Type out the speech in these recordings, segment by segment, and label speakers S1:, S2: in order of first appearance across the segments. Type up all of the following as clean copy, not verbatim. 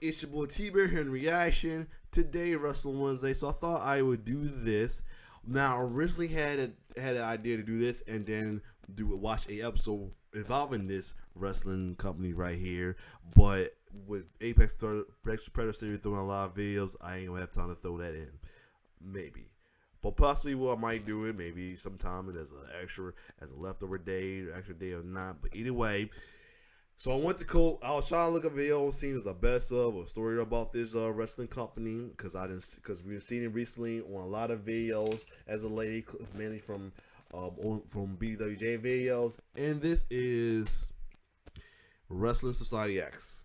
S1: It's your boy T-Bear here in reaction. Today, Wrestling Wednesday, so I thought I would do this. Now, I originally had an idea to do this and then watch a episode involving this wrestling company right here. But with Apex Predator Series throwing a lot of videos, I ain't gonna have time to throw that in. Maybe. But possibly what I might do it, maybe sometime as a leftover day, or extra day or not. But either way. So I was trying to look at a video, seeing as the best of a story about this wrestling company, because we've seen it recently on a lot of videos as a lady, mainly from BWJ videos, and this is Wrestling Society X.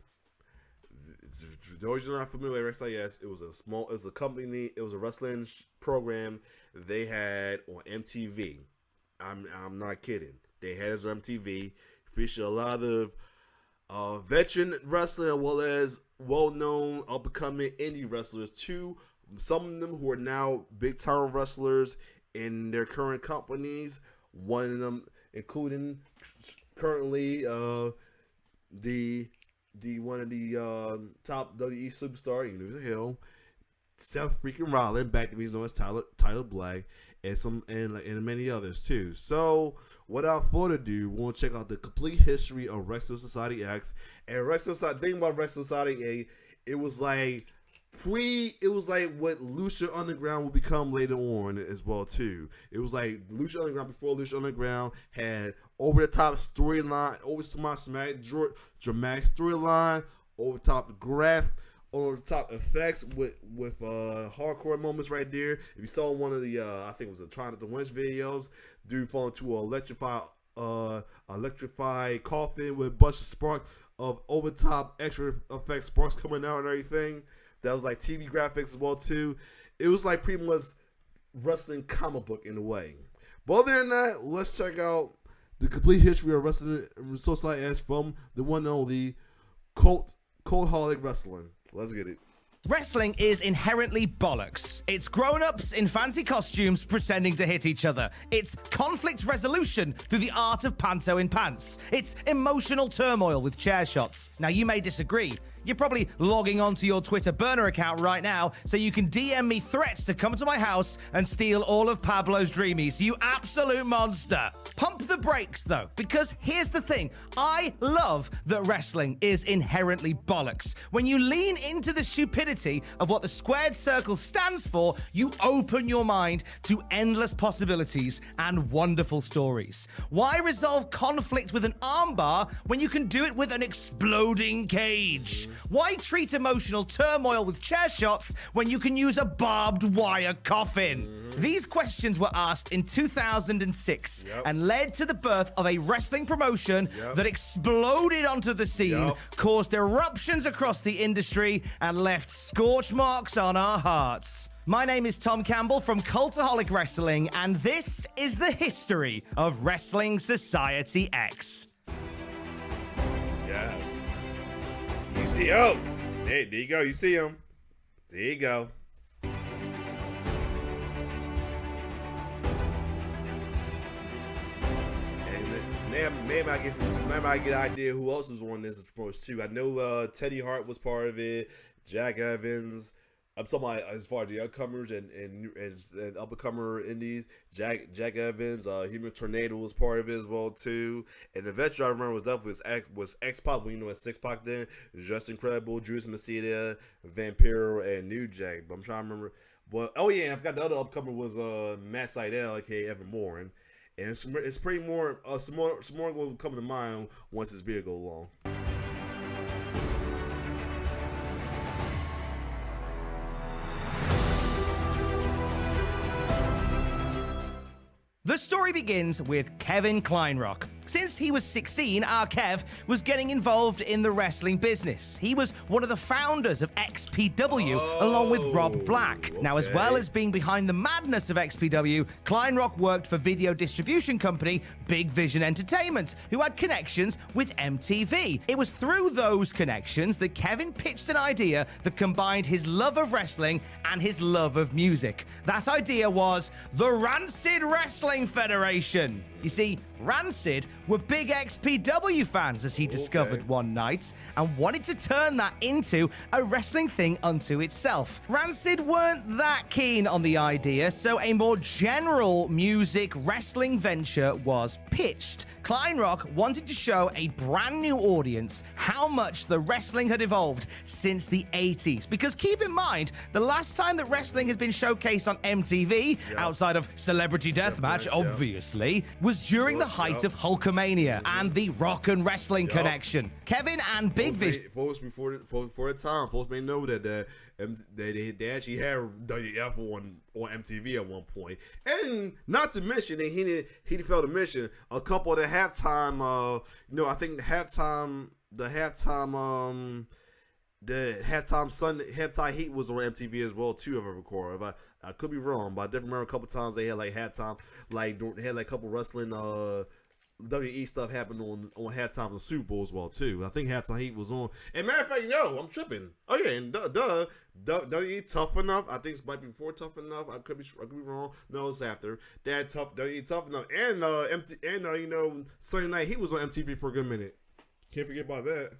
S1: Those who are not familiar with Wrestling Society X, it was a company, it was a wrestling program they had on MTV. I'm not kidding. They had it on MTV, featured a lot of veteran wrestler as well as well-known up-and-coming indie wrestlers too. Some of them who are now big-time wrestlers in their current companies. One of them, including currently the one of the top WWE superstar, you know, Hill, Seth freaking Rollins, back to he's known as Tyler Black, and many others too. So without further ado, we'll check out the complete history of Wrestling Society X. And Wrestling Society, the thing about Wrestling Society A, it was like what Lucha Underground would become later on as well too. It was like Lucha Underground before Lucha Underground had over the top storyline, dramatic storyline, over the top graph, over the top effects with hardcore moments right there. If you saw one of the I think it was a Trying to Winch videos, dude fall into an electrified coffin with a bunch of sparks of over the top extra effects, sparks coming out and everything. That was like TV graphics as well too. It was like pretty much wrestling comic book in a way. But other than that, let's check out the complete history of Wrestling Society X from the one and only Cultaholic Wrestling. Let's get it.
S2: Wrestling is inherently bollocks. It's grown-ups in fancy costumes pretending to hit each other. It's conflict resolution through the art of panto in pants. It's emotional turmoil with chair shots. Now, you may disagree. You're probably logging onto your Twitter burner account right now so you can DM me threats to come to my house and steal all of Pablo's Dreamies, you absolute monster. Pump the brakes, though, because here's the thing. I love that wrestling is inherently bollocks. When you lean into the stupidity of what the squared circle stands for, you open your mind to endless possibilities and wonderful stories. Why resolve conflict with an armbar when you can do it with an exploding cage? Why treat emotional turmoil with chair shots when you can use a barbed wire coffin? These questions were asked in 2006 and led to the birth of a wrestling promotion that exploded onto the scene, caused eruptions across the industry, and left scorch marks on our hearts. My name is Tom Campbell from Cultaholic Wrestling, and this is the history of Wrestling Society X.
S1: Yes. You see, there you go. You see him. There you go. And maybe I get an idea who else was on this approach too. I know Teddy Hart was part of it. Jack Evans. I'm talking about as far as the upcomers and up-and-comer indies. Jack Evans, Human Tornado was part of it as well too. And the veteran I remember was definitely was X-Pac, you know, as 6-Pac then, Just Incredible, Juice Maceda, Vampiro, and New Jack. But I'm trying to remember. But oh yeah, I forgot the other upcomer was Matt Sydal, aka Evan Morin. And it's pretty more some more will come to mind once this video goes along.
S2: The story begins with Kevin Kleinrock. Since he was 16, our Kev was getting involved in the wrestling business. He was one of the founders of XPW, along with Rob Black. Now, as well as being behind the madness of XPW, Kleinrock worked for video distribution company Big Vision Entertainment, who had connections with MTV. It was through those connections that Kevin pitched an idea that combined his love of wrestling and his love of music. That idea was the Rancid Wrestling Federation. You see, Rancid were big XPW fans, as he discovered one night, and wanted to turn that into a wrestling thing unto itself. Rancid weren't that keen on the idea, so a more general music wrestling venture was pitched. Kleinrock wanted to show a brand new audience how much the wrestling had evolved since the 80s. Because keep in mind, the last time that wrestling had been showcased on MTV, outside of Celebrity Deathmatch, obviously, was during the height of Hulkamania and the rock and wrestling connection. Kevin and Big Vision.
S1: Folks, before the time, folks may know that they actually had WF on MTV at one point, and not to mention that he failed to mention a couple of the halftime. I think the halftime Sunday halftime heat was on MTV as well too. If I recall, if I could be wrong, but I definitely remember a couple times they had like halftime, they had like a couple wrestling WE stuff happened on halftime of the Super Bowl as well too. I think halftime heat was on. And matter of fact, I'm tripping. Oh yeah, and WE Tough Enough. I think it might be before Tough Enough. I could be wrong. No, it's after. They had WE Tough Enough and Sunday Night Heat was on MTV for a good minute. Can't forget about that.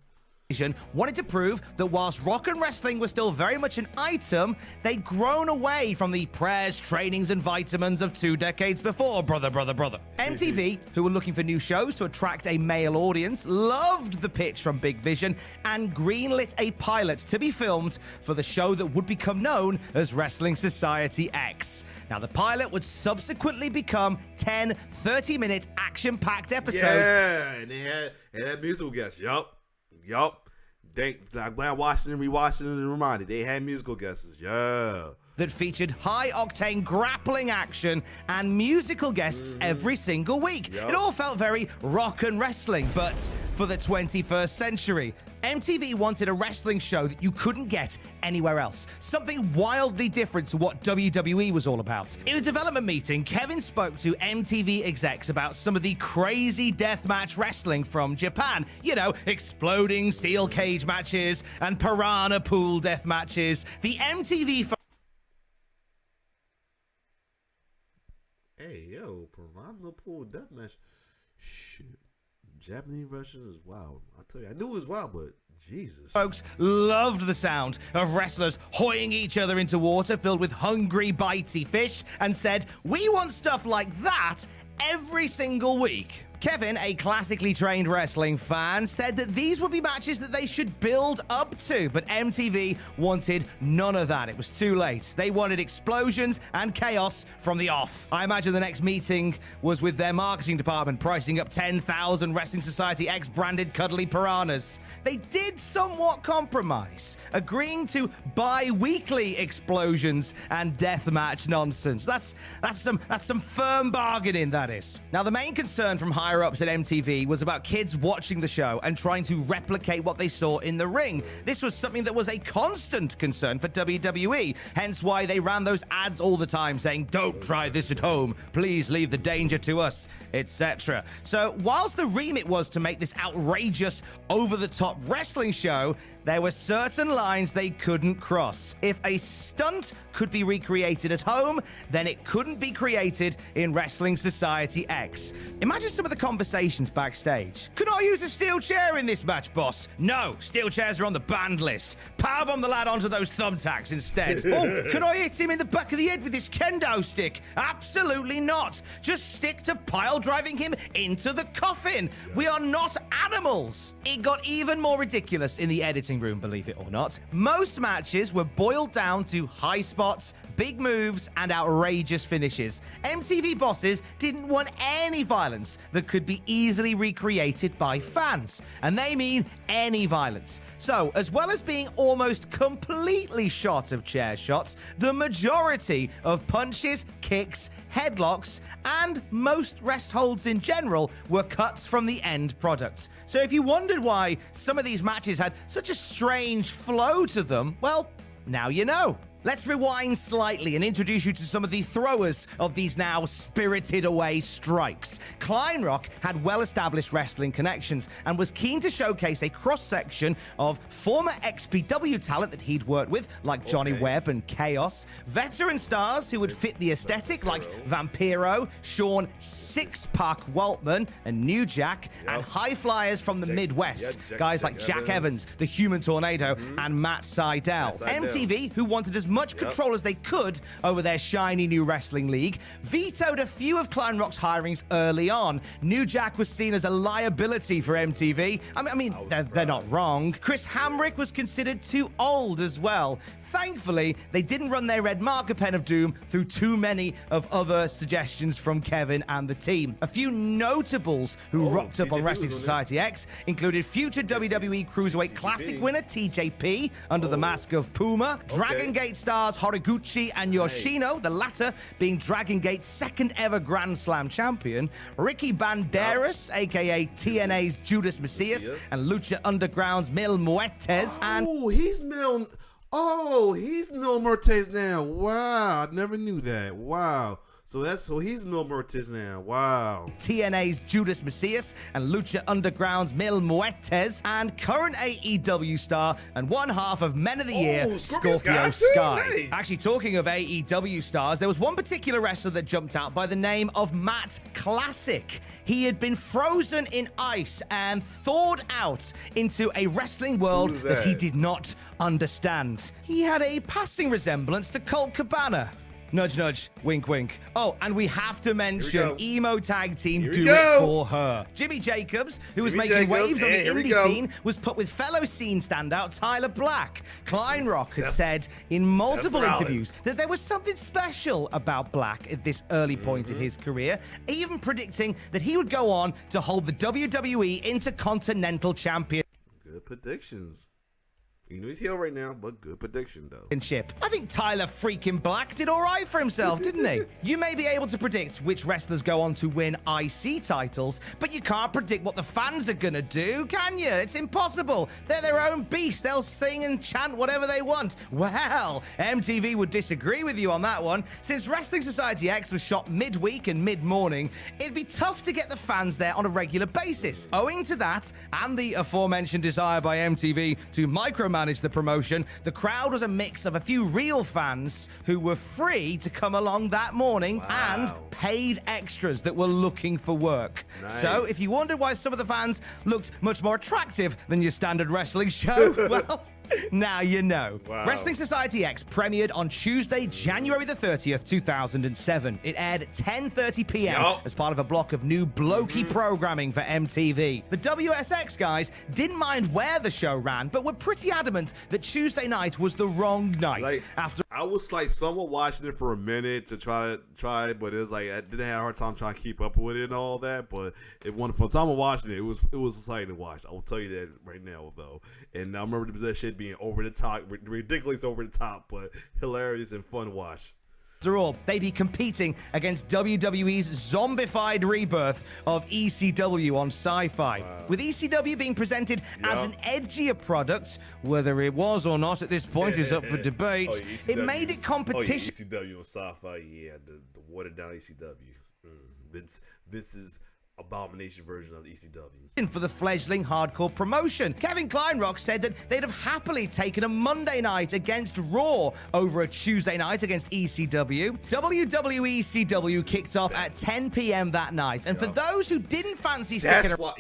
S2: Wanted to prove that whilst rock and wrestling was still very much an item, they'd grown away from the prayers, trainings, and vitamins of 2 decades before, brother. MTV, who were looking for new shows to attract a male audience, loved the pitch from Big Vision and greenlit a pilot to be filmed for the show that would become known as Wrestling Society X. Now, the pilot would subsequently become 10 30-minute action-packed episodes.
S1: Yeah, and they had musical guests. Yup. I'm glad watching and rewatching and reminded. They had musical guests. Yeah.
S2: That featured high-octane grappling action and musical guests every single week. It all felt very rock and wrestling, but for the 21st century. MTV wanted a wrestling show that you couldn't get anywhere else. Something wildly different to what WWE was all about. In a development meeting, Kevin spoke to MTV execs about some of the crazy deathmatch wrestling from Japan. Exploding steel cage matches and piranha pool death matches. The MTV...
S1: Hey, yo, piranha pool deathmatch. Shit. Japanese version is wild. I tell you, I knew it was wild, but Jesus.
S2: Folks loved the sound of wrestlers hoying each other into water filled with hungry, bitey fish and said, "We want stuff like that every single week." Kevin, a classically trained wrestling fan, said that these would be matches that they should build up to, but MTV wanted none of that. It was too late. They wanted explosions and chaos from the off. I imagine the next meeting was with their marketing department pricing up 10,000 Wrestling Society X branded cuddly piranhas. They did somewhat compromise, agreeing to bi-weekly explosions and deathmatch nonsense. That's some firm bargaining, that is. Now, the main concern from higher-ups at MTV was about kids watching the show and trying to replicate what they saw in the ring. This was something that was a constant concern for WWE, hence why they ran those ads all the time saying, "Don't try this at home, please leave the danger to us," etc. So whilst the remit was to make this outrageous, over-the-top wrestling show, there were certain lines they couldn't cross. If a stunt could be recreated at home, then it couldn't be created in Wrestling Society X. Imagine some of the conversations backstage. "Can I use a steel chair in this match, boss?" "No, steel chairs are on the banned list. Powerbomb the lad onto those thumbtacks instead." "Oh, can I hit him in the back of the head with this kendo stick?" "Absolutely not. Just stick to pile driving him into the coffin. We are not animals." It got even more ridiculous in the editing room, believe it or not. Most matches were boiled down to high spots, big moves, and outrageous finishes. MTV bosses didn't want any violence that could be easily recreated by fans. And they mean any violence. So, as well as being almost completely shot of chair shots, the majority of punches, kicks, headlocks, and most rest holds in general were cuts from the end product. So if you wondered why some of these matches had such a strange flow to them, well, now you know. Let's rewind slightly and introduce you to some of the throwers of these now Spirited Away strikes. Kleinrock had well-established wrestling connections and was keen to showcase a cross-section of former XPW talent that he'd worked with, like Johnny Webb and Chaos, veteran stars who would fit the aesthetic, like Vampiro, Sean Six-Pack Waltman, and New Jack, and high flyers from the Midwest, guys like Jack Evans, the Human Tornado, and Matt Sydal. MTV, who wanted as much control as they could over their shiny new wrestling league, vetoed a few of Kleinrock's hirings early on. New Jack was seen as a liability for MTV. I mean, they're not wrong. Chris Hamrick was considered too old as well. Thankfully, they didn't run their red marker pen of doom through too many of other suggestions from Kevin and the team. A few notables who rocked up on Wrestling Society X included future WWE Cruiserweight Classic winner TJP under the mask of Puma, Dragon Gate stars Horiguchi and Yoshino, the latter being Dragon Gate's second ever Grand Slam champion, Ricky Banderas, aka TNA's Judas Mesias, and Lucha Underground's Mil Muertes, and
S3: he's Mil Muertes now. Wow, I never knew that. Wow. So he's Mil Muertes now. Wow.
S2: TNA's Judas Mesias and Lucha Underground's Mil Muertes, and current AEW star and one half of Men of the Year, Scorpio Sky.
S1: Nice.
S2: Actually, talking of AEW stars, there was one particular wrestler that jumped out by the name of Matt Classic. He had been frozen in ice and thawed out into a wrestling world that he did not understand. He had a passing resemblance to Colt Cabana. Nudge, nudge, wink, wink. Oh, and we have to mention Emo Tag Team Do It For Her. Jimmy Jacobs, who was making waves on the indie scene, was put with fellow scene standout Tyler Black. Kleinrock had said in multiple interviews that there was something special about Black at this early point in his career, even predicting that he would go on to hold the WWE Intercontinental Championship.
S1: Good predictions. You know he's heel right now, but good prediction, though.
S2: I think Tyler freaking Black did all right for himself, didn't he? You may be able to predict which wrestlers go on to win IC titles, but you can't predict what the fans are gonna do, can you? It's impossible. They're their own beast. They'll sing and chant whatever they want. Well, MTV would disagree with you on that one. Since Wrestling Society X was shot midweek and mid-morning, it'd be tough to get the fans there on a regular basis. Owing to that, and the aforementioned desire by MTV to micromanage the promotion, the crowd was a mix of a few real fans who were free to come along that morning and paid extras that were looking for work. So if you wondered why some of the fans looked much more attractive than your standard wrestling show, well, now you know. Wrestling Society X premiered on Tuesday, January the 30th, 2007. It aired at 10:30 p.m. as part of a block of new blokey programming for MTV. The WSX guys didn't mind where the show ran, but were pretty adamant that Tuesday night was the wrong night.
S1: I was like somewhat watching it for a minute to try, but it was like I didn't have a hard time trying to keep up with it and all that. But it won from the time of watching it, it was exciting to watch. I will tell you that right now, though. And I remember that shit being over the top, ridiculous over the top, but hilarious and fun to watch.
S2: After all, they'd be competing against WWE's zombified rebirth of ECW on Sci-Fi. With ECW being presented as an edgier product, whether it was or not at this point is up for debate, it made it competition.
S1: ECW on Sci-Fi, the watered down ECW. This is abomination version of the ECW.
S2: For the fledgling hardcore promotion. Kevin Kleinrock said that they'd have happily taken a Monday night against Raw over a Tuesday night against ECW. WWE ECW kicked off at 10 p.m. that night. And for those who didn't fancy sticking
S1: around,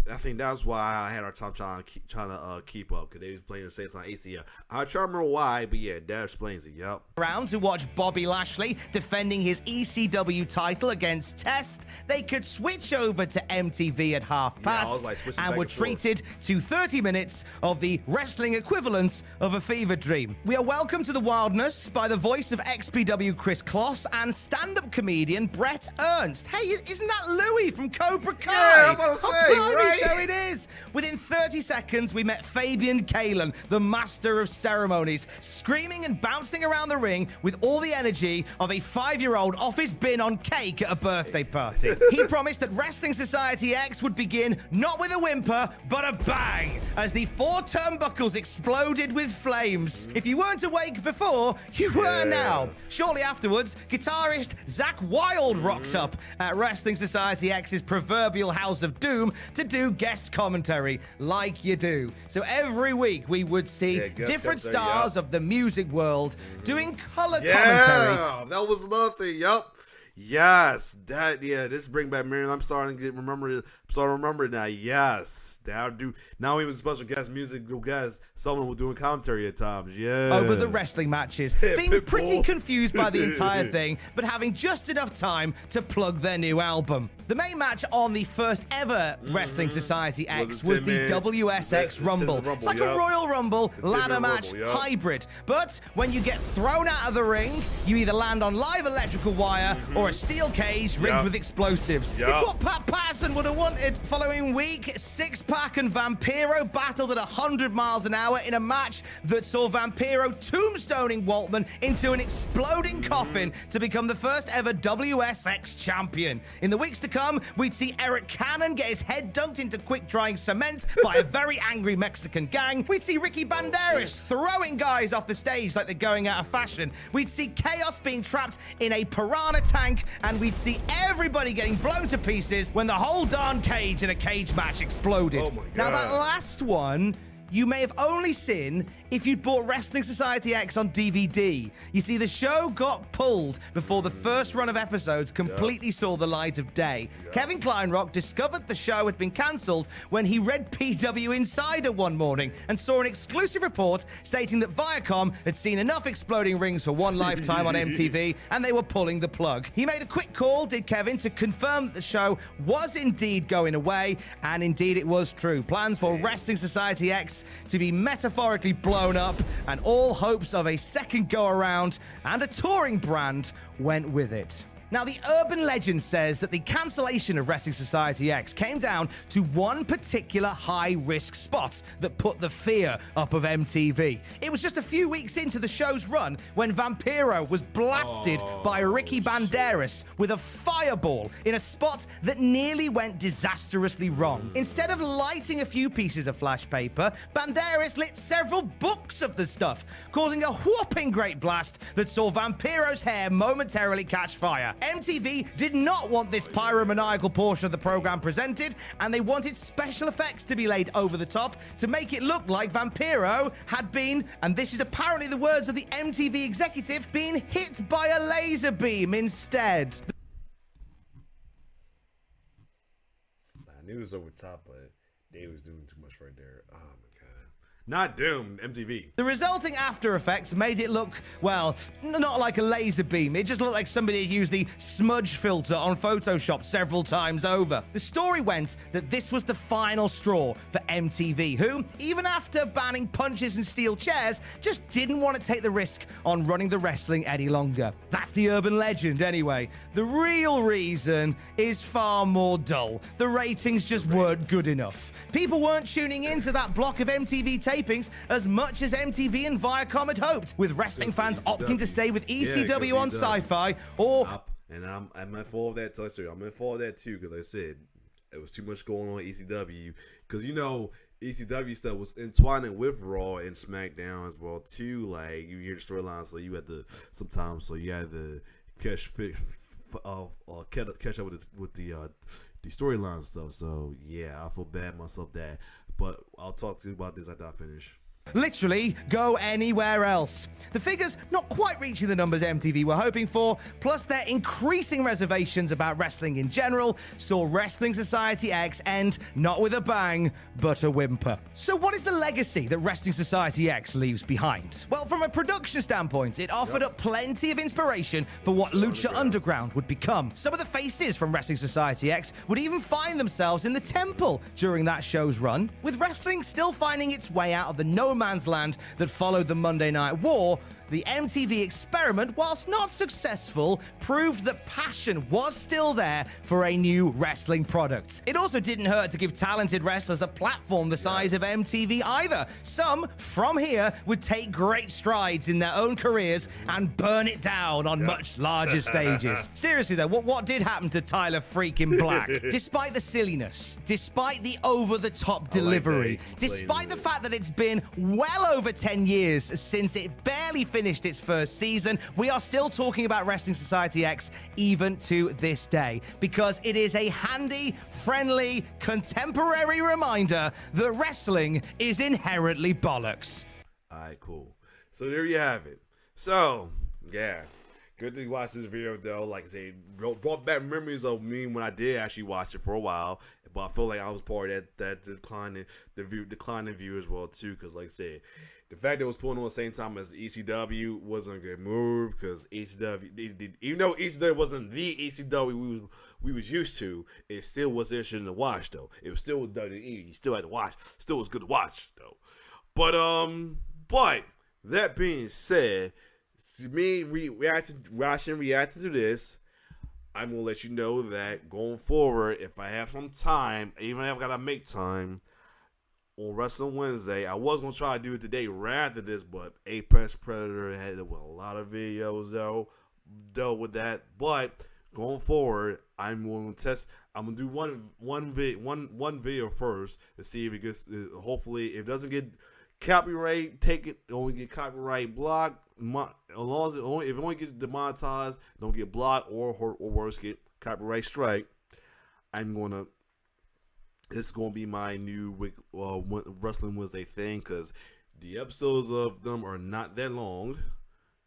S1: I think that's why I had our time trying to keep up, because they was playing the same time ACL. I try to remember why, but yeah, that explains it.
S2: Around to watch Bobby Lashley defending his ECW title against Test, they could switch over to MTV at half past and were treated to 30 minutes of the wrestling equivalent of a fever dream. We are welcomed to the wildness by the voice of XPW Chris Kloss and stand-up comedian Brett Ernst. Hey, isn't that Louie from Cobra Kai?
S1: Yeah, I'm about to say, right?
S2: So it is. Within 30 seconds, we met Fabian Kalen, the master of ceremonies, screaming and bouncing around the ring with all the energy of a 5-year-old off his bin on cake at a birthday party. He promised that Wrestling Society X would begin not with a whimper, but a bang, as the 4 turnbuckles exploded with flames. If you weren't awake before, you were now. Shortly afterwards, guitarist Zakk Wylde rocked up at Wrestling Society X's proverbial House of Doom to do guest commentary, like you do. So every week we would see different stars of the music world doing color commentary.
S1: Yeah, that was another thing. Yup. Yes, this bring back Marion. I'm starting to remember it now. Yes, now even special guest musical guest, someone was doing commentary at times. Yeah,
S2: over the wrestling matches, being pretty confused by the entire thing, but having just enough time to plug their new album. The main match on the first ever Wrestling Society X was the WSX Rumble. It's like a Royal Rumble ladder match hybrid, but when you get thrown out of the ring, you either land on live electrical wire or a steel cage rigged with explosives. It's what Pat Patterson would have wanted. Following week, Six Pack and Vampiro battled at 100 miles an hour in a match that saw Vampiro tombstoning Waltman into an exploding coffin to become the first ever WSX champion. In the weeks to come, we'd see Eric Cannon get his head dunked into quick-drying cement by a very angry Mexican gang. We'd see Ricky Banderas throwing guys off the stage like they're going out of fashion. We'd see Chaos being trapped in a piranha tank, and we'd see everybody getting blown to pieces when the whole darn cage in a cage match exploded.
S1: Oh my God.
S2: Now that last one, you may have only seen if you'd bought Wrestling Society X on DVD. You see, the show got pulled before the first run of episodes completely saw the light of day. Kevin Kleinrock discovered the show had been cancelled when he read PW Insider one morning and saw an exclusive report stating that Viacom had seen enough exploding rings for one lifetime on MTV and they were pulling the plug. He made a quick call, did Kevin, to confirm that the show was indeed going away, and indeed it was true. Plans for Wrestling Society X to be metaphorically blown up, and all hopes of a second go-around and a touring brand went with it. Now, the urban legend says that the cancellation of Wrestling Society X came down to one particular high-risk spot that put the fear up of MTV. It was just a few weeks into the show's run when Vampiro was blasted by Ricky Banderas with a fireball in a spot that nearly went disastrously wrong. Instead of lighting a few pieces of flash paper, Banderas lit several books of the stuff, causing a whopping great blast that saw Vampiro's hair momentarily catch fire. MTV did not want this pyromaniacal portion of the program presented, and they wanted special effects to be laid over the top to make it look like Vampiro had been, and this is apparently the words of the MTV executive, being hit by a laser beam instead.
S1: I knew it was over top, but they was doing too much right there. Oh my God. Not Doom, MTV.
S2: The resulting After Effects made it look, well, not like a laser beam. It just looked like somebody had used the smudge filter on Photoshop several times over. The story went that this was the final straw for MTV, who, even after banning punches and steel chairs, just didn't want to take the risk on running the wrestling any longer. That's the urban legend anyway. The real reason is far more dull. The ratings just weren't good enough. People weren't tuning into that block of MTV tapings as much as MTV and Viacom had hoped, with wrestling fans opting to stay with ECW on Sci-Fi or...
S1: And I'm at fault of that too. I'm at fault of that too, because I said it was too much going on ECW. Because, you know, ECW stuff was entwining with Raw and SmackDown as well too. Like, you hear the storylines, so you had to sometimes, so you had to catch up with the storylines and stuff. So yeah, I feel bad myself that, but I'll talk to you about this after I finish.
S2: Literally go anywhere else. The figures not quite reaching the numbers MTV were hoping for, plus their increasing reservations about wrestling in general, saw Wrestling Society X end not with a bang, but a whimper. So what is the legacy that Wrestling Society X leaves behind? Well, from a production standpoint, it offered up plenty of inspiration for what Lucha Underground would become. Some of the faces from Wrestling Society X would even find themselves in the temple during that show's run, with wrestling still finding its way out of the no man's land that followed the Monday Night War. the MTV experiment, whilst not successful, proved that passion was still there for a new wrestling product. It also didn't hurt to give talented wrestlers a platform the size of MTV either. Some, from here, would take great strides in their own careers and burn it down on much larger stages. Seriously though, what did happen to Tyler freaking Black? Despite the silliness, despite the over-the-top delivery, despite the fact that it's been well over 10 years since it barely finished its first season, we are still talking about Wrestling Society X even to this day, because it is a handy, friendly, contemporary reminder that wrestling is inherently bollocks.
S1: All right, cool. So there you have it. So, yeah. Good to watch this video, though. Like I say, brought back memories of me when I did actually watch it for a while. But I feel like I was part of that declining view as well, too. Because, like I said, the fact that it was pulling on the same time as ECW wasn't a good move. Because ECW, even though ECW wasn't the ECW we was used to, it still was interesting to watch, though. It was still WWE. You still had to watch. Still was good to watch, though. But that being said, me reacting to this, I'm gonna let you know that going forward, if I have some time, even if I gotta make time on Wrestling Wednesday, I was gonna try to do it today rather than this, but Apex Predator had a lot of videos dealt with that. But going forward, I'm gonna test. I'm gonna do one video first to see if it gets. Hopefully, if it doesn't get copyright, take it. Only get copyright blocked. As long as if it only get demonetized, don't get blocked or worse, get copyright strike. It's gonna be my new Wrestling Wednesday thing, because the episodes of them are not that long.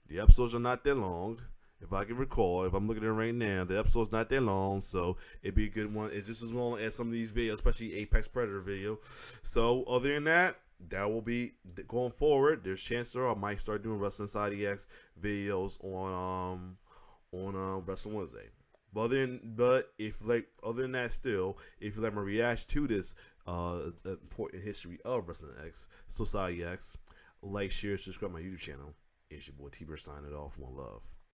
S1: If I can recall, if I'm looking at it right now, the episode's not that long, so it'd be a good one. It's just as long as some of these videos, especially Apex Predator video. So other than that, that will be going forward. There's chances I might start doing Wrestling Society X videos on Wrestling Wednesday. Other than that, still, if you like my reaction to this important history of Wrestling X, Society X, like, share, subscribe to my YouTube channel. It's your boy T-Bird signing off. One love.